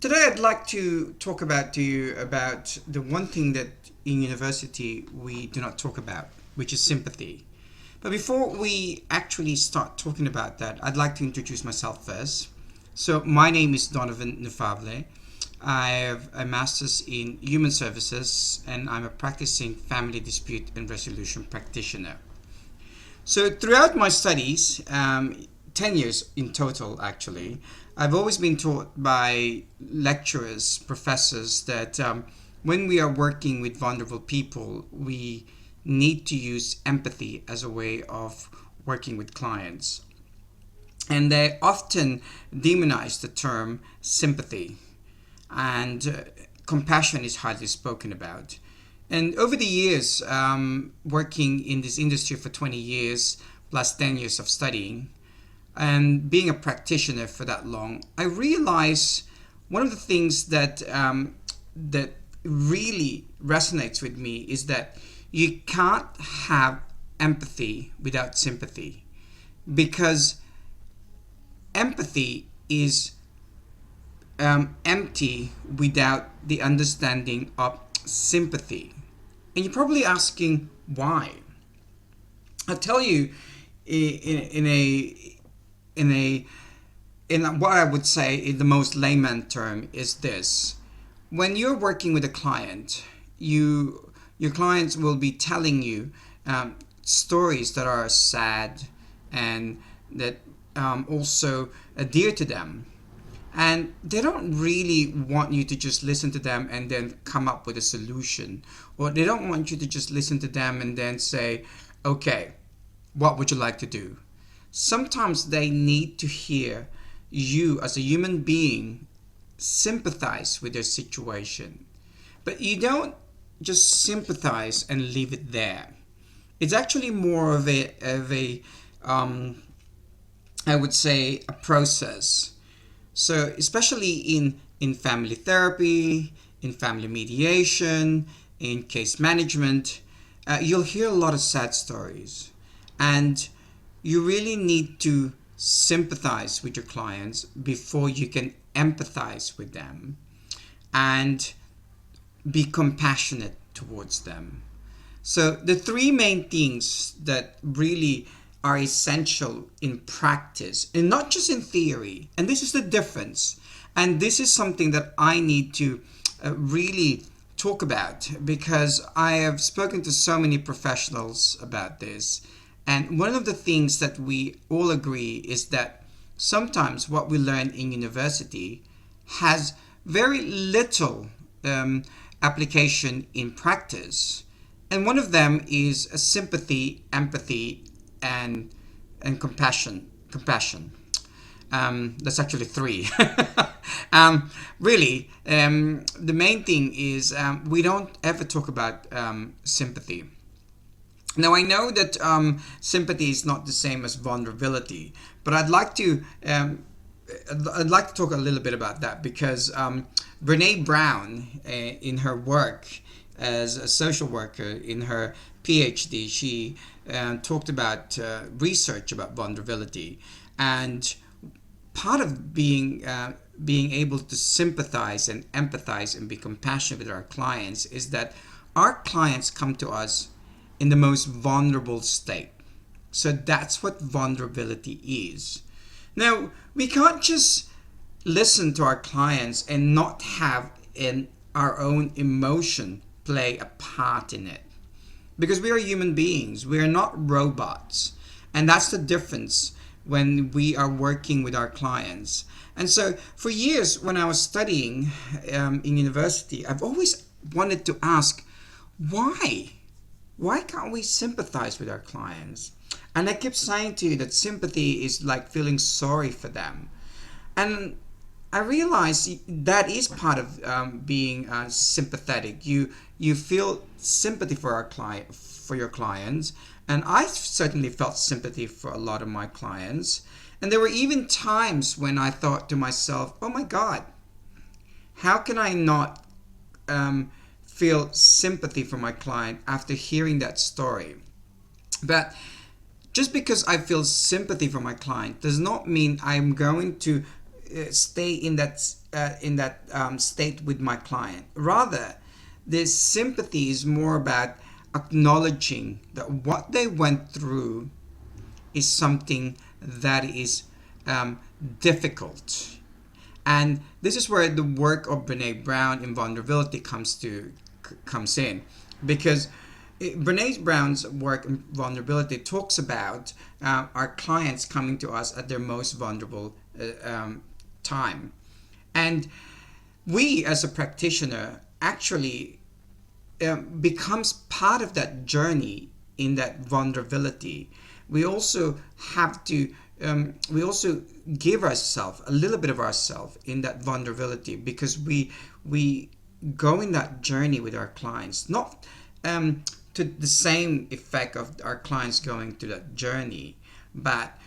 Today I'd like to talk to you about the one thing that in university we do not talk about, which is sympathy. But before we actually start talking about that, I'd like to introduce myself first. So my name is Donovan Nufable. I have a master's in human services and I'm a practicing family dispute and resolution practitioner. So throughout my studies, 10 years in total actually, I've always been taught by lecturers, professors that when we are working with vulnerable people, we need to use empathy as a way of working with clients. And they often demonize the term sympathy, and compassion is hardly spoken about. And over the years, working in this industry for 20 years, plus 10 years of studying, and being a practitioner for that long, I realized one of the things that really resonates with me is that you can't have empathy without sympathy, because empathy is empty without the understanding of sympathy. And you're probably asking why. I'll tell you in what I would say in the most layman term is this: when you're working with a client, your clients will be telling you stories that are sad and that also dear to them. And they don't really want you to just listen to them and then come up with a solution. Or they don't want you to just listen to them and then say, okay, what would you like to do? Sometimes they need to hear you as a human being sympathize with their situation. But you don't just sympathize and leave it there. It's actually more of a I would say, a process. So especially in family therapy, in family mediation, in case management, you'll hear a lot of sad stories. And you really need to sympathize with your clients before you can empathize with them and be compassionate towards them. So the three main things that really are essential in practice and not just in theory, and this is the difference, and this is something that I need to really talk about, because I have spoken to so many professionals about this, and one of the things that we all agree is that sometimes what we learn in university has very little application in practice. And one of them is a sympathy, empathy, and compassion. That's actually three. Really, the main thing is we don't ever talk about sympathy. Now I know that sympathy is not the same as vulnerability, but I'd like to talk a little bit about that, because Brene Brown, in her work as a social worker, in her PhD, she talked about research about vulnerability, and part of being able to sympathize and empathize and be compassionate with our clients is that our clients come to us in the most vulnerable state. So that's what vulnerability is. Now, we can't just listen to our clients and not have our own emotion play a part in it. Because we are human beings, we are not robots. And that's the difference when we are working with our clients. And so for years when I was studying in university, I've always wanted to ask, why? Why can't we sympathize with our clients? And I kept saying to you that sympathy is like feeling sorry for them. And I realized that is part of being sympathetic. You feel sympathy for your clients, and I certainly felt sympathy for a lot of my clients. And there were even times when I thought to myself, "Oh my God, how can I not feel sympathy for my client after hearing that story?" But just because I feel sympathy for my client does not mean I'm going to stay in that state with my client. Rather, this sympathy is more about acknowledging that what they went through is something that is difficult. And this is where the work of Brene Brown in vulnerability comes in, because Brene Brown's work in vulnerability talks about our clients coming to us at their most vulnerable time. And we as a practitioner actually becomes part of that journey in that vulnerability. We also have to we also give ourselves a little bit of ourselves in that vulnerability, because we go in that journey with our clients, not to the same effect of our clients going through that journey, but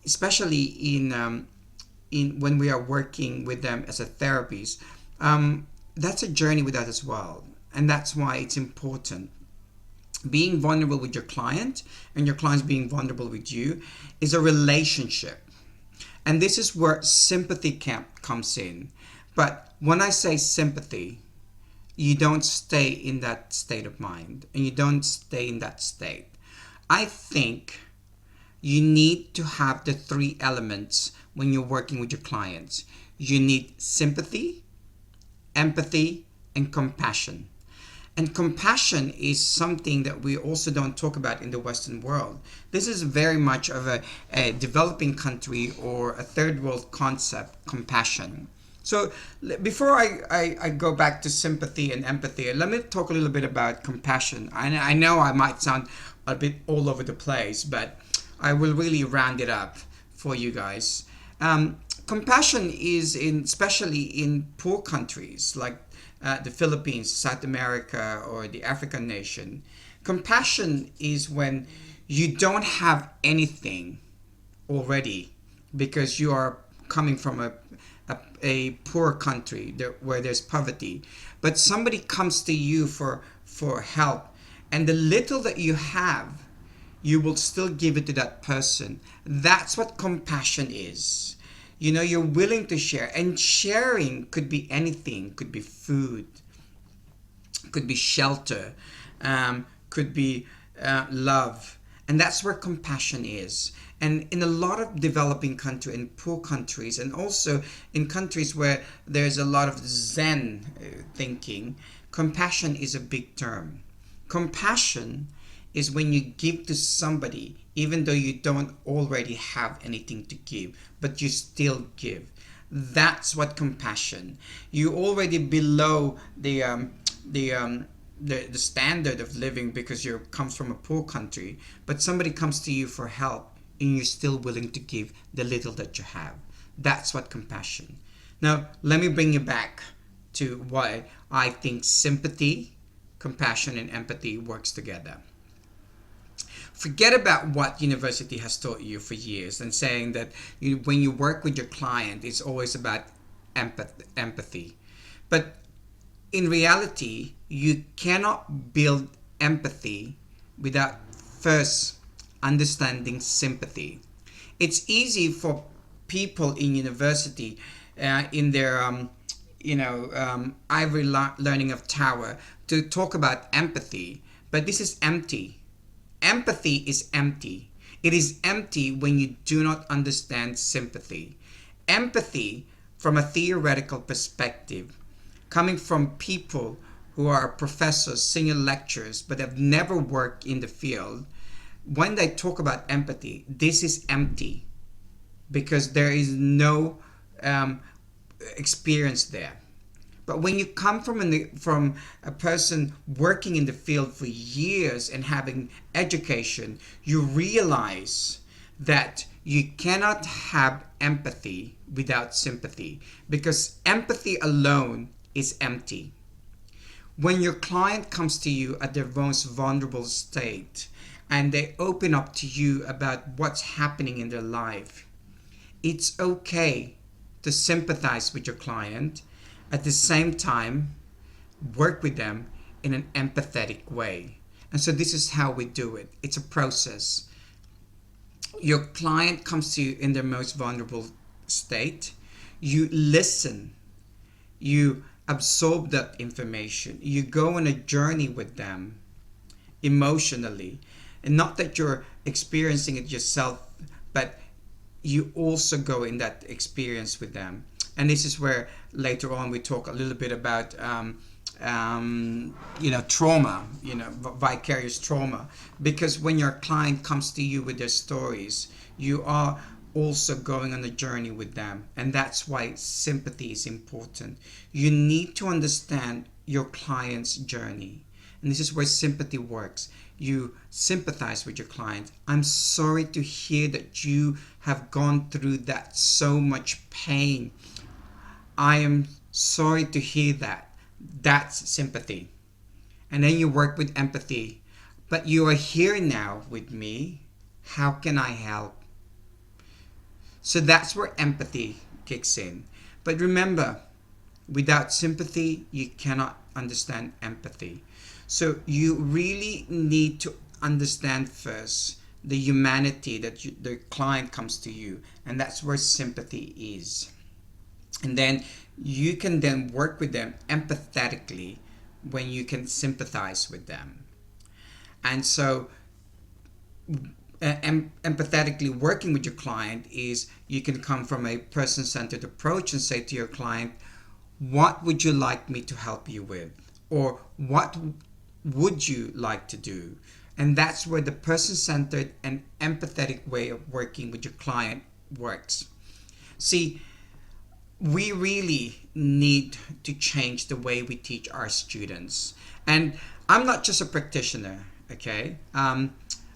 especially in when we are working with them as a therapist, that's a journey with us as well. And that's why it's important. Being vulnerable with your client and your clients being vulnerable with you is a relationship. And this is where sympathy comes in. But when I say sympathy, you don't stay in that state of mind and you don't stay in that state. I think you need to have the three elements when you're working with your clients. You need sympathy, empathy, and compassion. And compassion is something that we also don't talk about in the Western world. This is very much of a developing country or a third world concept, compassion. So before I go back to sympathy and empathy, let me talk a little bit about compassion. I know I might sound a bit all over the place, but I will really round it up for you guys. Compassion is especially in poor countries like the Philippines, South America, or the African nation. Compassion is when you don't have anything already because you are coming from a poor country where there's poverty, but somebody comes to you for help, and the little that you have, you will still give it to that person. That's what compassion is. You know, you're willing to share, and sharing could be anything. Could be food, could be shelter, could be love, and that's where compassion is. And in a lot of developing countries, in poor countries, and also in countries where there's a lot of Zen thinking, compassion is a big term. Compassion is when you give to somebody even though you don't already have anything to give, but you still give. That's what compassion. You already below the standard of living because you come from a poor country, but somebody comes to you for help and you're still willing to give the little that you have. That's what compassion. Now, let me bring you back to why I think sympathy, compassion, and empathy works together. Forget about what university has taught you for years and saying that when you work with your client, it's always about empathy. But in reality, you cannot build empathy without first understanding sympathy. It's easy for people in university, in their ivory learning of tower, to talk about empathy, but this is empty. Empathy is empty. It is empty when you do not understand sympathy. Empathy, from a theoretical perspective, coming from people who are professors, senior lecturers, but have never worked in the field, when they talk about empathy, this is empty because there is no experience there. But when you come from a person working in the field for years and having education, you realize that you cannot have empathy without sympathy, because empathy alone is empty. When your client comes to you at their most vulnerable state and they open up to you about what's happening in their life, it's okay to sympathize with your client. At the same time, work with them in an empathetic way. And so this is how we do it. It's a process. Your client comes to you in their most vulnerable state. You listen You absorb that information. You go on a journey with them emotionally. And not that you're experiencing it yourself, but you also go in that experience with them. And this is where later on we talk a little bit about trauma, vicarious trauma. Because when your client comes to you with their stories, you are also going on a journey with them. And that's why sympathy is important. You need to understand your client's journey. And this is where sympathy works. You sympathize with your client. I'm sorry to hear that you have gone through that so much pain. I am sorry to hear that. That's sympathy. And then you work with empathy. But you are here now with me. How can I help? So that's where empathy kicks in. But remember, without sympathy, you cannot understand empathy. So you really need to understand first the humanity that the client comes to you. And that's where sympathy is. And then you can then work with them empathetically when you can sympathize with them. And so empathetically working with your client is you can come from a person-centered approach and say to your client, what would you like me to help you with? Or what would you like to do? And that's where the person-centered and empathetic way of working with your client works. See, we really need to change the way we teach our students. And I'm not just a practitioner, okay? I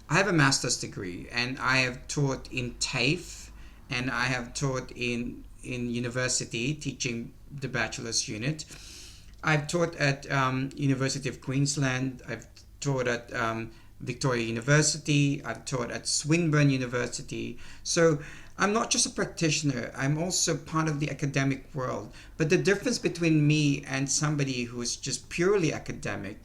have a master's degree and I have taught in TAFE and I have taught in university teaching the bachelor's unit. I've taught at University of Queensland. I've taught at Victoria University. I've taught at Swinburne University. So I'm not just a practitioner, I'm also part of the academic world. But the difference between me and somebody who is just purely academic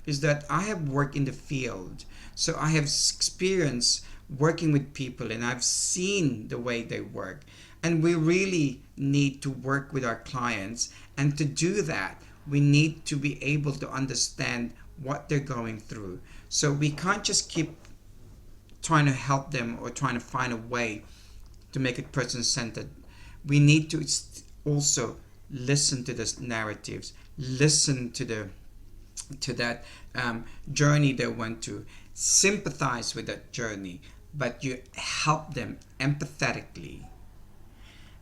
is that I have worked in the field. So I have experience working with people and I've seen the way they work. And we really need to work with our clients. And to do that, we need to be able to understand what they're going through. So we can't just keep trying to help them or trying to find a way to make it person-centered. We need to also listen to the narratives, listen to that journey they went to, sympathize with that journey, but you help them empathetically.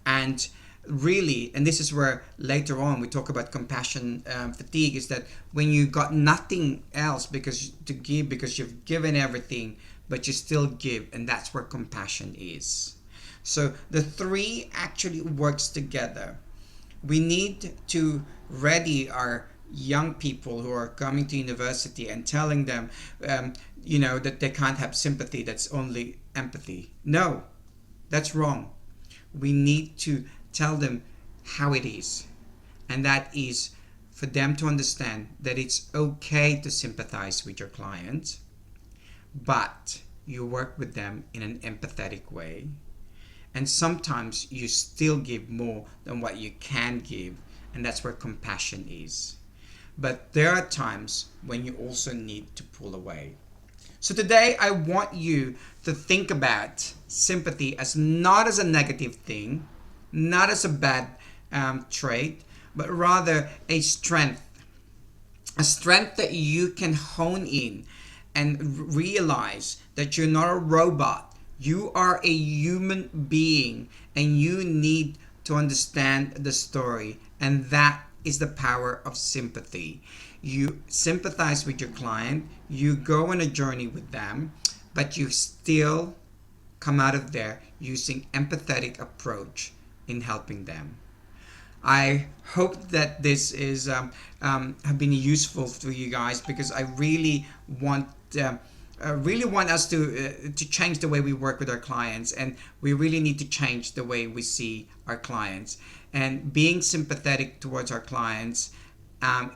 And really, and this is where later on we talk about compassion fatigue, is that when you got nothing else because you've given everything, but you still give, and that's where compassion is. So the three actually works together. We need to ready our young people who are coming to university and telling them, that they can't have sympathy, that's only empathy. No, that's wrong. We need to tell them how it is. And that is for them to understand that it's okay to sympathize with your client, but you work with them in an empathetic way. And sometimes you still give more than what you can give, and that's where compassion is. But there are times when you also need to pull away. So today I want you to think about sympathy as not as a negative thing, not as a bad trait, but rather a strength. A strength that you can hone in and realize that you're not a robot. You are a human being and you need to understand the story. And that is the power of sympathy. You sympathize with your client, you go on a journey with them, but you still come out of there using empathetic approach in helping them. I hope that this is have been useful for you guys, because I really want us to change the way we work with our clients, and we really need to change the way we see our clients. And being sympathetic towards our clients,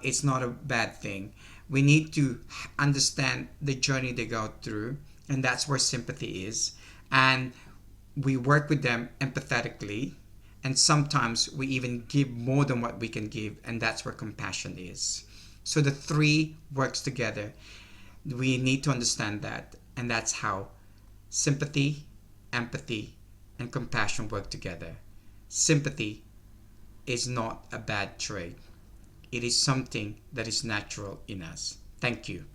it's not a bad thing. We need to understand the journey they go through, and that's where sympathy is. And we work with them empathetically, And sometimes we even give more than what we can give, and that's where compassion is. So the three works together. We need to understand that, and that's how sympathy, empathy, and compassion work together. Sympathy is not a bad trait. It is something that is natural in us. Thank you.